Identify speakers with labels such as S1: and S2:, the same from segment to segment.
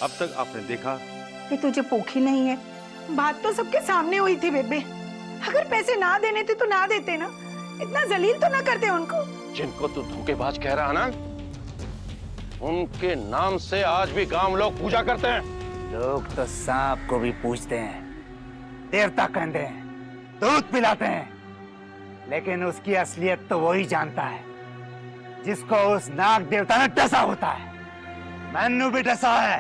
S1: अब तक आपने देखा
S2: कि तुझे पोखी नहीं है। बात तो सबके सामने हुई थी बेबे। अगर पैसे ना देने थे तो ना देते ना, इतना जलील तो ना करते उनको।
S1: जिनको तू धोखेबाज कह रहा है ना, उनके नाम से आज भी गांव लोग पूजा करते हैं।
S3: लोग तो सांप को भी पूजते हैं, देवता कहते हैं, दूध पिलाते हैं, लेकिन उसकी असलियत तो वही जानता है जिसको उस नाग देवता ने डसा होता है। मैनू भी डसा है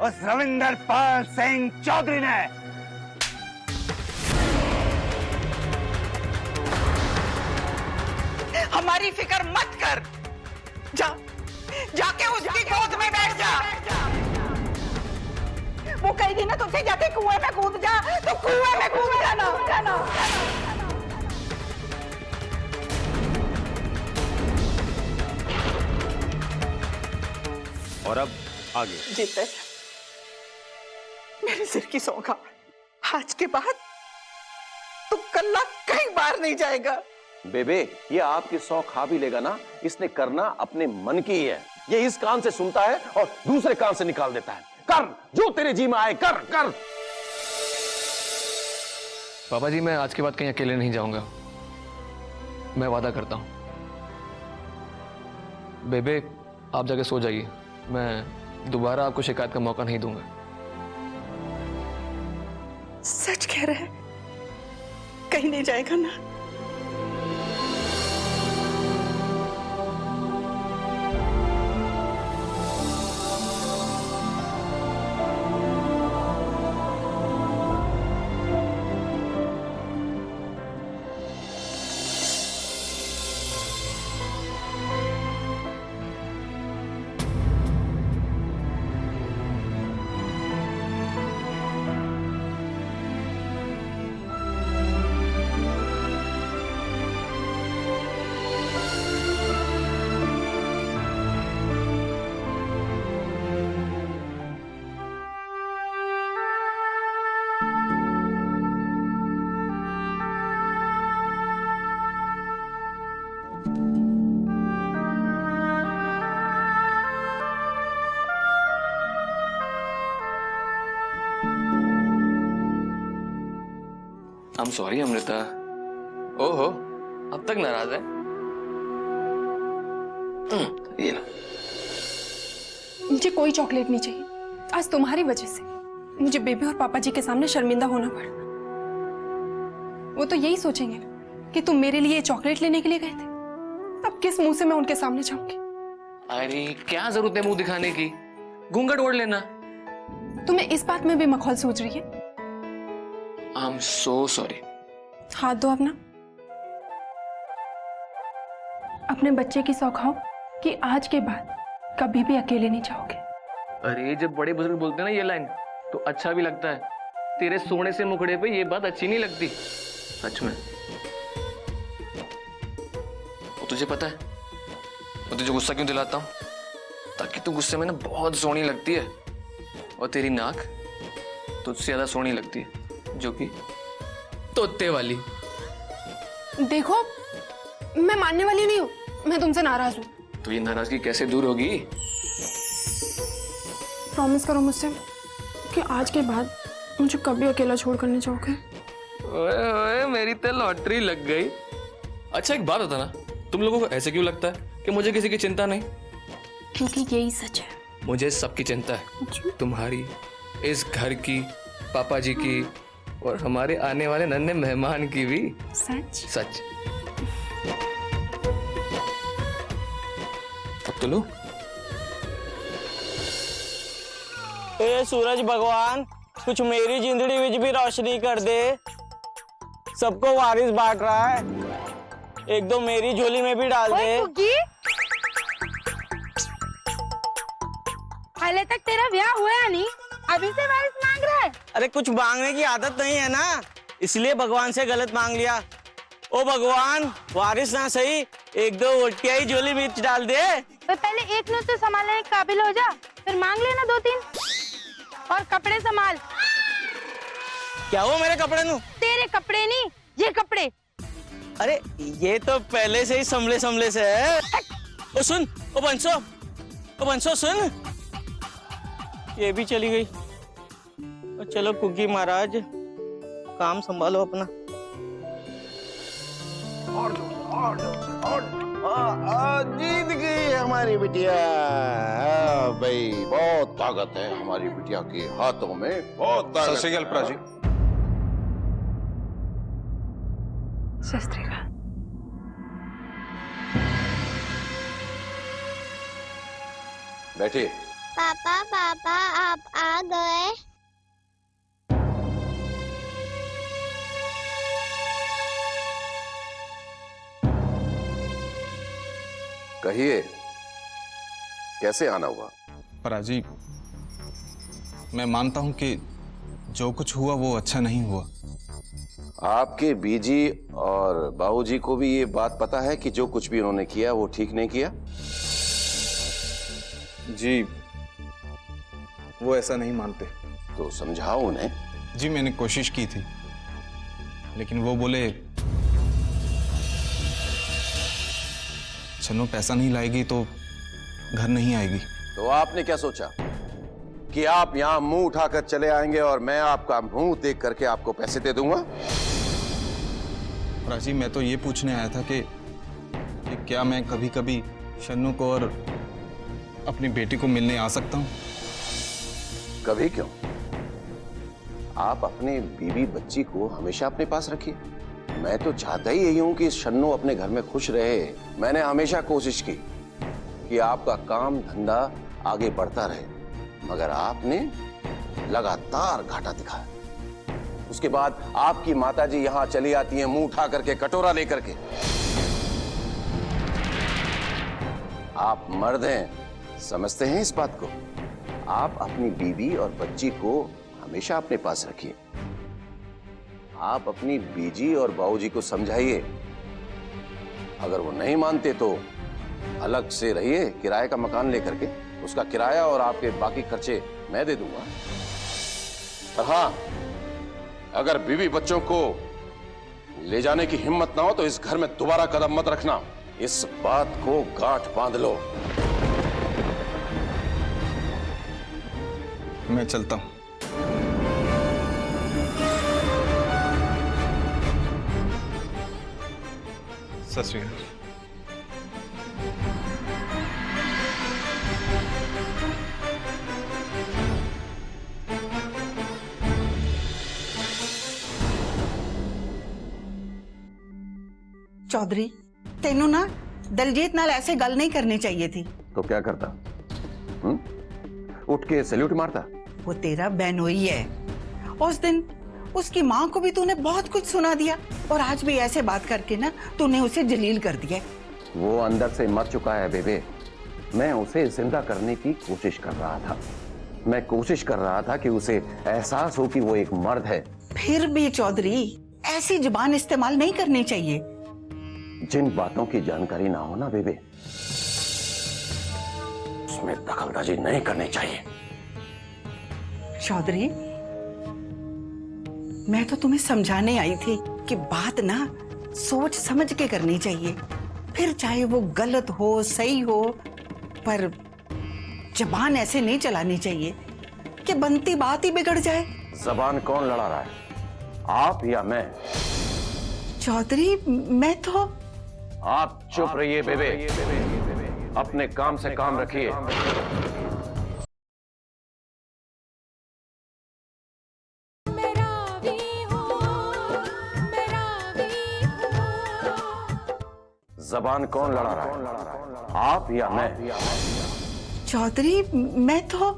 S3: उस रविंदर पाल सिंह चौधरी ने।
S2: हमारी फिक्र मत कर, जाके उसकी गोद में बैठ जा। वो कहेगी ना तुझसे जाके कुएं में कूद जा, तो कुएं में कूद जाना।
S1: और अब आगे।
S2: जीते मेरे सिर की सौगात, आज के बाद तू कल्ला कहीं बाहर नहीं जाएगा।
S1: बेबे, ये आपकी सौ खा भी लेगा ना, इसने करना अपने मन की ही है। ये इस कान से सुनता है और दूसरे कान से निकाल देता है। कर जो तेरे जी में आए, कर कर।
S4: पापा जी, मैं आज के बाद कहीं अकेले नहीं जाऊंगा, मैं वादा करता हूं। बेबे, आप जाके सो जाइए, मैं दोबारा आपको शिकायत का मौका नहीं दूंगा।
S2: सच कह रहे हैं? कहीं नहीं जाएगा ना?
S4: I'm sorry Amrita. ओहो, अब तक नाराज है। ये लो।
S5: मुझे कोई चॉकलेट नहीं चाहिए। आज तुम्हारी वजह से मुझे बेबी और पापा जी के सामने शर्मिंदा होना पड़ा। वो तो यही सोचेंगे कि तुम मेरे लिए चॉकलेट लेने के लिए गए थे। अब किस मुंह से मैं उनके सामने जाऊंगी?
S4: अरे क्या जरूरत है मुंह दिखाने की, घूंघट ओढ़ लेना।
S5: तुम्हें इस बात में भी मखौल सूझ रही है?
S4: I'm so sorry।
S5: हाथ दो अपना। अपने बच्चे की सौख खाओ कि आज के बाद कभी भी अकेले नहीं जाओगे।
S4: अरे जब बड़े बुजुर्ग बोलते हैं ना ये लाइन, तो अच्छा भी लगता है। तेरे सोने से मुखड़े पे ये बात अच्छी नहीं लगती, सच में। वो तुझे पता है मैं तुझे गुस्सा क्यों दिलाता हूँ? ताकि तू गुस्से में ना बहुत सोहनी लगती है, और तेरी नाक तुझसे ज्यादा सोहनी लगती है, जो कि तोते वाली।
S5: देखो, मैं मानने वाली नहीं हूँ, मैं तुमसे नाराज हूँ।
S4: तो ये नाराजगी कैसे दूर होगी?
S5: प्रॉमिस करो मुझसे कि आज के बाद मुझे कभी अकेला छोड़कर नहीं जाओगे।
S4: ओए ओए, मेरी तो लॉटरी लग गई। अच्छा एक बात बता ना, तुम लोगों को ऐसे क्यों लगता है कि मुझे किसी की चिंता नहीं?
S5: क्योंकि यही सच है।
S4: मुझे सबकी चिंता है, तुम्हारी, इस घर की, पापा जी की, और हमारे आने वाले नन्हे मेहमान की भी।
S5: सच?
S4: सच। अब तो लो।
S6: ए सूरज भगवान, कुछ मेरी जिंदड़ी विच भी रोशनी कर दे। सबको वारिस बांट रहा है, एक दो मेरी झोली में भी डाल दे।
S7: पहले तक तेरा ब्याह हुआ नहीं, अभी से वारिस मांग रहा है।
S6: अरे कुछ मांगने की आदत नहीं है ना, इसलिए भगवान से गलत मांग लिया। ओ भगवान, वारिस ना सही, एक दो वोटिया ही झोली मिर्च डाल दे।
S7: तो पहले एक नोट से संभालने के काबिल हो जा, फिर मांग लेना दो तीन। और कपड़े संभाल।
S6: क्या हुआ मेरे कपड़े नु?
S7: तेरे कपड़े नहीं, ये कपड़े।
S6: अरे ये तो पहले से ही संभले संभले से है। ओ सुन, ओ बंसो सुन। ये भी चली गई। और चलो कुकी महाराज, काम संभालो अपना।
S1: जीत गई हमारी बिटिया। भाई बहुत ताकत है हमारी बिटिया के हाथों में, बहुत ताकत।
S8: सत श्री अकाल प्राजी।
S2: शस्त्री का
S1: बैठिए।
S9: पापा पापा आप आ गए।
S1: कहिए कैसे आना हुआ?
S8: प्राजी, मैं मानता हूं कि जो कुछ हुआ वो अच्छा नहीं हुआ।
S1: आपके बीजी और बाबूजी को भी ये बात पता है कि जो कुछ भी उन्होंने किया वो ठीक नहीं किया?
S8: जी, वो ऐसा नहीं मानते।
S1: तो समझाओ उन्हें।
S8: जी मैंने कोशिश की थी, लेकिन वो बोले छन्नू पैसा नहीं लाएगी तो घर नहीं आएगी।
S1: तो आपने क्या सोचा कि आप यहां मुंह उठाकर चले आएंगे और मैं आपका मुंह देख करके आपको पैसे दे दूंगा?
S8: प्राची, मैं तो ये पूछने आया था कि क्या मैं कभी कभी शन्नू को और अपनी बेटी को मिलने आ सकता हूं?
S1: कभी क्यों? आप अपने बीवी बच्ची को हमेशा अपने पास रखिए। मैं तो चाहता ही यही हूं कि शन्नू अपने घर में खुश रहे। मैंने हमेशा कोशिश की कि आपका काम धंधा आगे बढ़ता रहे, मगर आपने लगातार घाटा दिखाया। उसके बाद आपकी माताजी यहां चली आती हैं मुंह उठा करके, कटोरा लेकर के। आप मर्द हैं, समझते हैं इस बात को। आप अपनी बीवी और बच्ची को हमेशा अपने पास रखिए। आप अपनी बीजी और बाबूजी को समझाइए। अगर वो नहीं मानते तो अलग से रहिए किराए का मकान लेकर के। उसका किराया और आपके बाकी खर्चे मैं दे दूंगा। और हाँ, अगर बीवी बच्चों को ले जाने की हिम्मत ना हो तो इस घर में दोबारा कदम मत रखना। इस बात को गांठ बांध लो।
S8: मैं चलता हूं। सत श्री अकाल।
S2: चौधरी, तेनू ना दलजीत नाल ऐसे गल नहीं करनी चाहिए थी।
S1: तो क्या करता? उठ के सैल्यूट मारता?
S2: वो तेरा बहनोई है। उस दिन उसकी माँ को भी तूने बहुत कुछ सुना दिया और आज भी ऐसे बात करके ना तूने उसे जलील कर दिया।
S1: वो अंदर से मर चुका है बेबे। मैं उसे जिंदा करने की कोशिश कर रहा था। मैं कोशिश कर रहा था कि उसे एहसास हो कि वो एक मर्द है।
S2: फिर भी चौधरी, ऐसी जुबान इस्तेमाल नहीं करनी चाहिए।
S1: जिन बातों की जानकारी ना हो ना बेबे, उसमें दखलंदाजी नहीं करनी चाहिए।
S2: चौधरी, मैं तो तुम्हें समझाने आई थी कि बात ना सोच समझ के करनी चाहिए। फिर चाहे वो गलत हो सही हो, पर जबान ऐसे नहीं चलानी चाहिए कि बनती बात ही बिगड़ जाए।
S1: जबान कौन लड़ा रहा है, आप या मैं?
S2: चौधरी, मैं तो।
S1: आप चुप रहिए बेबे। अपने काम से काम रखिए। जबान कौन लड़ा रहा है, आप या मैं?
S2: चौधरी, मैं तो।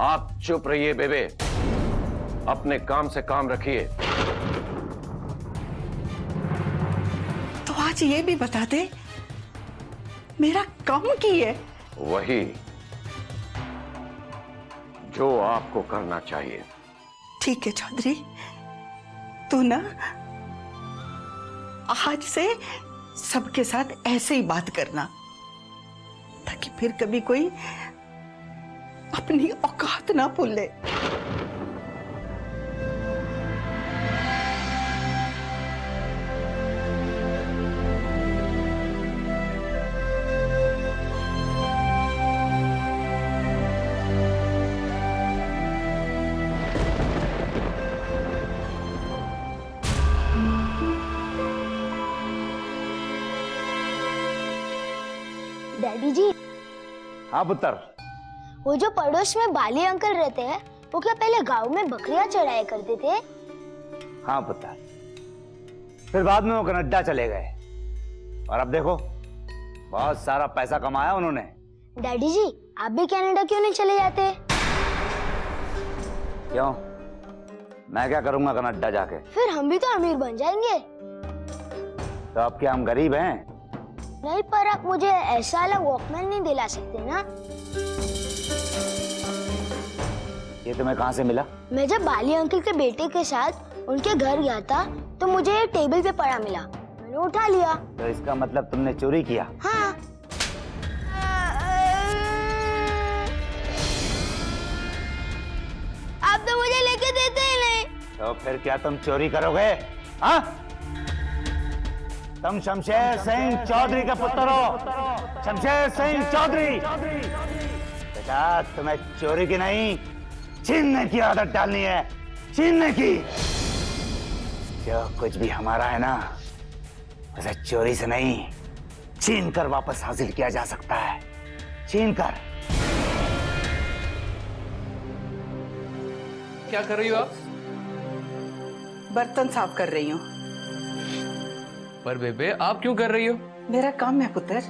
S1: आप चुप रहिए बेबे। अपने काम से काम रखिए।
S2: तो आज ये भी बता दे, मेरा काम की है?
S1: वही जो आपको करना चाहिए।
S2: ठीक है चौधरी, तू ना आज से सबके साथ ऐसे ही बात करना, ताकि फिर कभी कोई अपनी औकात ना भूले।
S9: डैडी जी,
S3: हाँ पुत्र।
S9: वो जो पड़ोस में बाली अंकल रहते हैं, वो क्या पहले गांव में बकरियां चढ़ाया करते थे?
S3: हाँ पुत्र, फिर बाद में वो कनाडा चले गए और अब देखो बहुत सारा पैसा कमाया उन्होंने।
S9: डैडी जी, आप भी कनाडा क्यों नहीं चले जाते?
S3: क्यों? मैं क्या करूंगा कनाडा जाके?
S9: फिर हम भी तो अमीर बन जाएंगे।
S3: तो अब क्या हम गरीब हैं?
S9: नहीं, पर आप मुझे ऐसा वाला वॉकमैन नहीं दिला सकते ना।
S3: ये तुम्हें कहाँ से मिला?
S9: मैं जब बाली अंकल के बेटे के साथ उनके घर गया था तो मुझे ये टेबल पे पड़ा मिला, मैंने उठा लिया।
S3: तो इसका मतलब तुमने चोरी किया?
S9: हाँ। आप तो मुझे लेके देते ही नहीं।
S3: तो फिर क्या तुम चोरी करोगे? हाँ? तुम शमशेर सिंह चौधरी का पुत्र हो, शमशेर सिंह चौधरी। बेटा तुम्हें चोरी की नहीं, छीनने की आदत डालनी है, छीनने की। जो कुछ भी हमारा है ना, उसे चोरी से नहीं, छीन कर वापस हासिल किया जा सकता है, छीन कर।
S4: क्या कर रही हो आप?
S2: बर्तन साफ कर रही हूँ।
S4: पर बेबे आप क्यों कर रही हो?
S2: मेरा काम है पुत्र।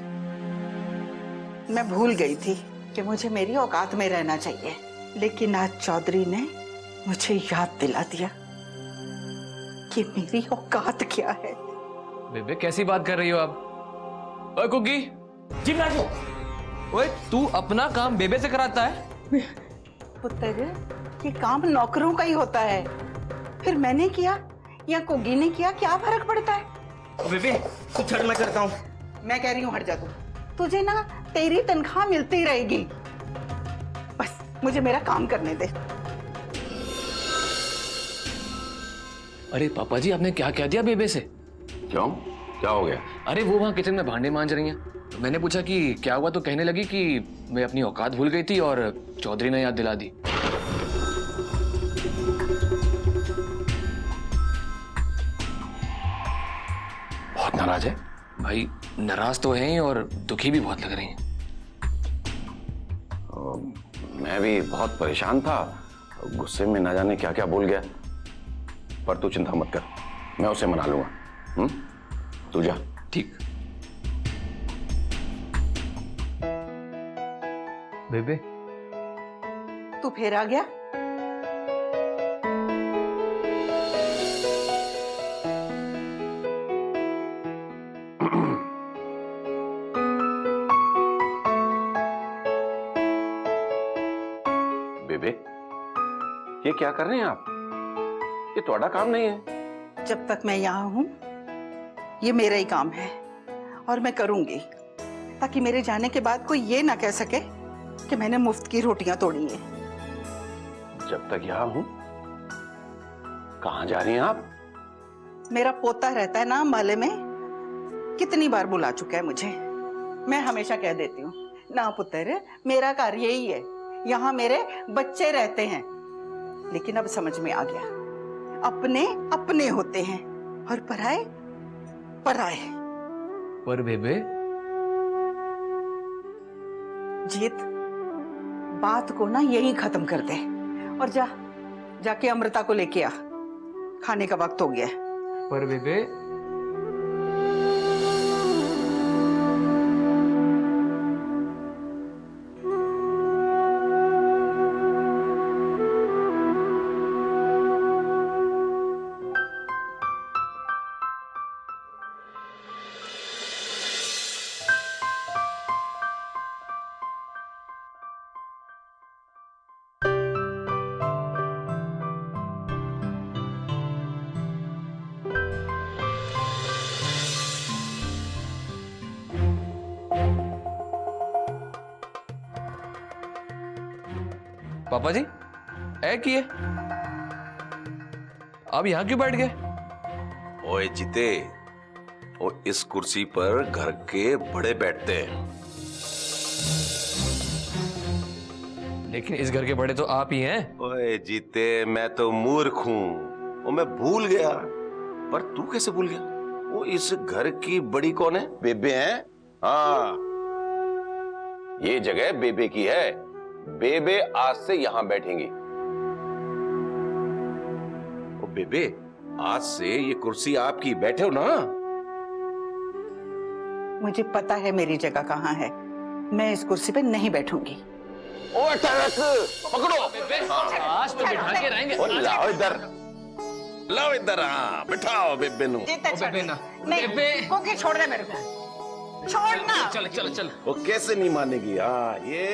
S2: मैं भूल गई थी कि मुझे मेरी औकात में रहना चाहिए, लेकिन आज चौधरी ने मुझे याद दिला दिया कि मेरी औकात क्या है।
S4: बेबे कैसी बात कर रही हो आप? ओए कुकी, जी राजू, ओए तू अपना काम बेबे से कराता है?
S2: पुत्र, ये काम नौकरों का ही होता है, फिर मैंने किया या कुगी ने किया, क्या फर्क पड़ता है?
S6: बेबे तू छड़, मैं करता हूँ।
S2: मैं कह रही हूँ हट जा तू। तुझे ना तेरी तनख्वाह मिलती रहेगी, बस मुझे मेरा काम करने दे।
S4: अरे पापा जी, आपने क्या कह दिया बेबे से?
S1: क्यों, क्या हो गया?
S4: अरे वो वहाँ किचन में भांडे मांज रही हैं, तो मैंने पूछा कि क्या हुआ, तो कहने लगी कि मैं अपनी औकात भूल गई थी और चौधरी ने याद दिला दी।
S1: बहुत नाराज है
S4: भाई? नाराज तो हैं और दुखी भी बहुत लग रही हैं।
S1: मैं भी बहुत परेशान था, गुस्से में ना जाने क्या क्या बोल गया, पर तू चिंता मत कर, मैं उसे मना लूंगा। तू जा।
S4: ठीक। बेबे
S2: तू फिर आ गया?
S1: बेबे, ये क्या कर रहे हैं आप? ये तुम्हारा काम नहीं है।
S2: जब तक मैं यहाँ हूँ ये मेरा ही काम है और मैं करूंगी, ताकि मेरे जाने के बाद कोई ये ना कह सके कि मैंने मुफ्त की रोटियां तोड़ी हैं।
S1: जब तक यहाँ हूँ? कहाँ जा रही हैं आप?
S2: मेरा पोता रहता है ना अम्बाले में, कितनी बार बुला चुका है मुझे। मैं हमेशा कह देती हूँ ना पुत्र, मेरा कार्य यही है, यहाँ मेरे बच्चे रहते हैं। लेकिन अब समझ में आ गया, अपने अपने होते हैं और पराए पराए।
S4: पर बेबे
S2: जीत, बात को ना यही खत्म कर दे और जाके अमृता को लेके आ, खाने का वक्त हो गया है।
S4: पर बेबे पापा जी है कि आप यहाँ क्यों बैठ गए?
S10: ओए जीते, और इस कुर्सी पर घर के बड़े बैठते हैं।
S4: लेकिन इस घर के बड़े तो आप ही हैं।
S10: ओए जीते, मैं तो मूर्ख हूँ, वो मैं भूल गया। पर तू कैसे भूल गया? वो इस घर की बड़ी कौन है?
S1: बेबे हैं।
S10: हाँ,
S1: ये जगह बेबे की है। बेबे आज से यहां बैठेंगी। ओ बेबे, आज से ये कुर्सी आपकी, बैठो ना।
S2: मुझे पता है मेरी जगह कहाँ है। मैं इस कुर्सी पे नहीं बैठूंगी।
S1: ओ टरक, पकड़ो।
S4: आज तो बिठा के रहेंगे।
S1: ओ लाओ इधर, लाओ इधर। हाँ, बिठाओ बेबे नु।
S4: बेबे ना,
S2: नहीं,
S4: बेबे।
S2: कोकी छोड़ दे मेरे को। छोड़ना।
S4: चल चल चल।
S1: वो कैसे नहीं मानेगी। हाँ ये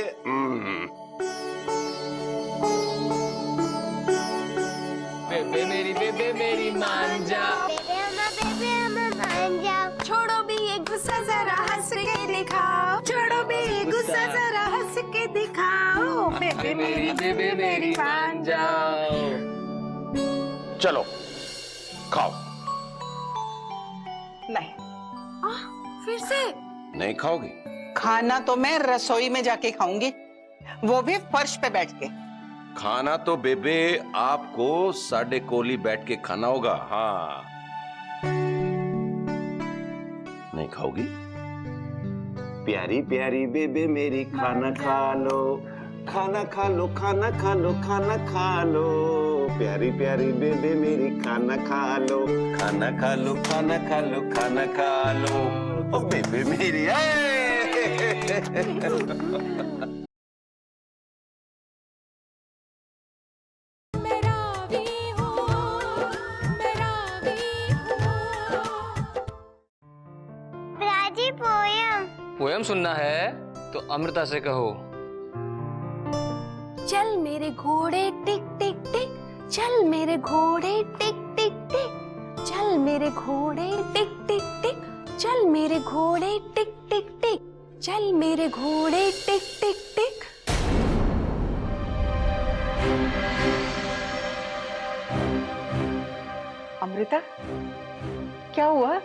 S4: बेबे मेरी मान जा।
S9: बेबे हमें मान जाओ।
S5: छोड़ो भी ये गुस्सा, जरा हंस के दिखाओ। छोड़ो भी ये गुस्सा, जरा हंस के दिखाओ। बेबे मेरी मान जाओ।
S1: चलो खाओ।
S2: नहीं,
S5: फिर से?
S1: नहीं खाओगी?
S2: खाना तो मैं रसोई में जाके खाऊंगी, वो भी फर्श पे बैठ के।
S1: खाना तो बेबे आपको साडे कोली बैठ के खाना होगा। हाँ, नहीं खाओगी? प्यारी प्यारी बेबे मेरी, खाना खा लो, खाना खा लो, खाना खा लो, खाना खा लो। प्यारी प्यारी बेबे मेरी, खाना खा लो, खाना खा लो, खाना खा लो, खाना खा लो। ओ बेबे मेरी
S9: राजी पोयम।
S4: पोयम सुनना है तो अमृता से कहो।
S5: चल मेरे घोड़े टिक टिक टिक, चल मेरे घोड़े टिक टिक टिक, चल मेरे घोड़े टिक टिक टिक, चल मेरे घोड़े टिक टिक टिक, चल मेरे घोड़े टिक टिक टिक।
S2: अमृता, क्या हुआ?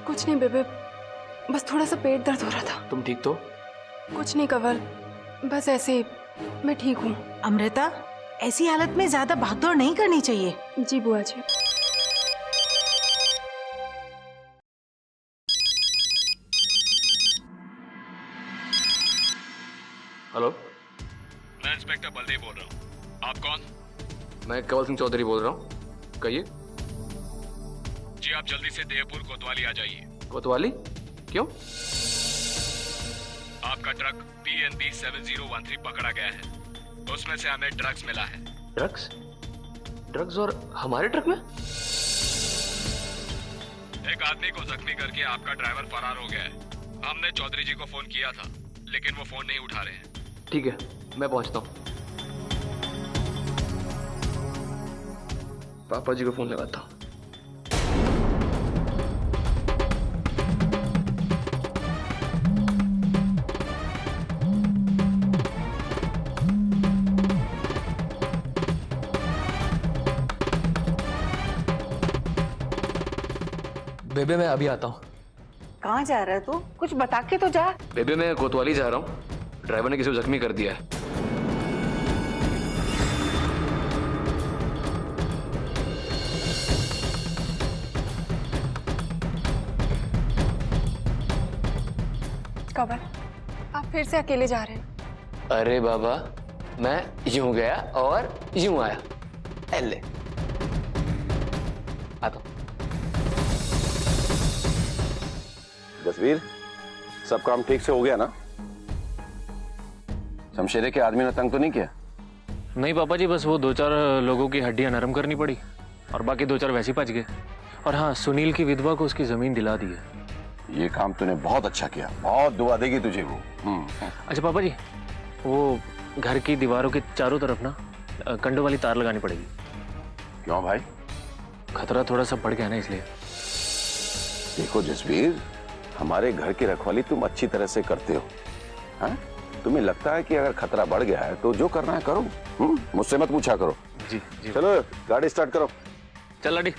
S5: कुछ नहीं बेबे, बस थोड़ा सा पेट दर्द हो रहा था।
S4: तुम ठीक तो?
S5: कुछ नहीं कंवल, बस ऐसे ही, मैं ठीक हूँ।
S11: अमृता, ऐसी हालत में ज्यादा भागदौड़ नहीं करनी चाहिए।
S5: जी बुआ जी।
S4: हेलो,
S8: मैं इंस्पेक्टर बलदेव बोल रहा हूँ। आप कौन?
S4: मैं कंवल सिंह चौधरी बोल रहा हूँ। कहिए।
S8: जी आप जल्दी से देवपुर कोतवाली आ जाइए।
S4: कोतवाली? क्यों?
S8: आपका ट्रक PNB 7013 पकड़ा गया है। उसमें से हमें ड्रग्स मिला है।
S4: ड्रग्स? ड्रग्स और हमारे ट्रक में?
S8: एक आदमी को जख्मी करके आपका ड्राइवर फरार हो गया है। हमने चौधरी जी को फोन किया था, लेकिन वो फोन नहीं उठा रहे हैं।
S4: ठीक है, मैं पहुंचता हूँ। पापा जी को फोन लगाता हूँ। बेबे मैं अभी आता हूँ।
S2: कहाँ जा रहा है तू? कुछ बता के तो जा।
S4: बेबे मैं कोतवाली जा रहा हूँ। ड्राइवर ने किसी को जख्मी कर दिया है।
S5: कंवल, आप फिर से अकेले जा रहे हैं?
S4: अरे बाबा, मैं यूं गया और यूं आया। एले आता हूँ।
S1: जसवीर, सब काम ठीक से हो गया ना? शमशेरे के आदमी ने तंग तो नहीं किया?
S4: नहीं पापा जी, बस वो 2-4 लोगों की हड्डियां नरम करनी पड़ी और बाकी 2-4 वैसे ही बच गए। और हाँ, सुनील की विधवा को उसकी जमीन दिला दी है।
S1: ये काम तूने बहुत अच्छा किया, बहुत दुआ देगी तुझे वो।
S4: अच्छा पापा जी, वो घर की दीवारों के चारों तरफ ना कंडों वाली तार लगानी पड़ेगी।
S1: क्यों भाई?
S4: खतरा थोड़ा सा बढ़ गया ना, इसलिए।
S1: देखो जसवीर, हमारे घर की रखवाली तुम अच्छी तरह से करते हो। हाँ? तुम्हें लगता है कि अगर खतरा बढ़ गया है तो जो करना है करो। मुझसे मत पूछा करो।
S4: जी जी।
S1: चलो गाड़ी स्टार्ट करो।
S4: चल लाडी।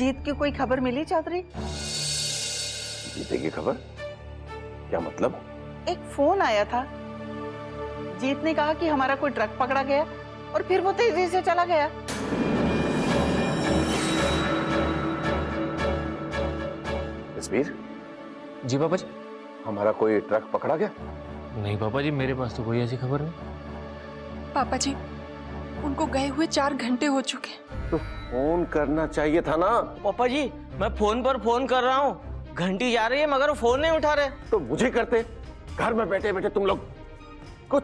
S2: जीत की कोई खबर मिली चौधरी?
S1: जीते की खबर? क्या मतलब?
S2: एक फोन आया था। जीत ने कहा कि हमारा कोई ट्रक पकड़ा गया और फिर वो तेजी से चला गया।
S1: जसबीर,
S4: जी पापा जी।
S1: हमारा कोई ट्रक पकड़ा गया?
S4: नहीं पापा जी, मेरे पास तो कोई ऐसी खबर नहीं।
S5: पापा जी, उनको गए हुए 4 घंटे हो चुके हैं।
S1: तो फोन करना चाहिए था ना।
S6: पापा जी, मैं फोन पर फोन कर रहा हूँ, घंटी जा रही है मगर वो फोन नहीं उठा रहे।
S1: तो मुझे करते, घर में बैठे बैठे तुम लोग कुछ।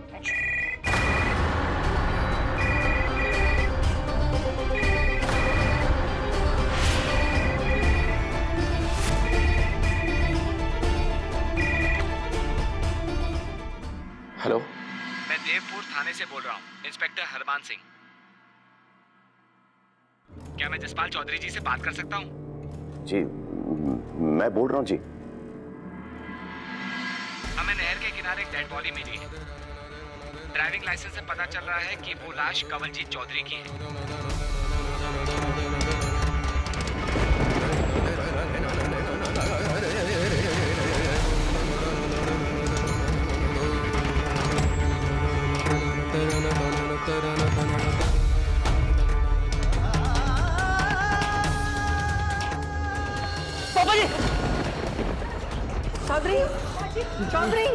S1: हेलो,
S3: मैं देवपुर थाने से बोल रहा हूँ, इंस्पेक्टर हरमान सिंह। क्या मैं जसपाल चौधरी जी से बात कर सकता हूँ?
S1: जी मैं बोल रहा हूँ जी।
S3: हमें नहर के किनारे एक डेड बॉडी मिली है। ड्राइविंग लाइसेंस से पता चल रहा है कि वो लाश कंवलजीत चौधरी की है।
S2: चौधरी, चौधरी,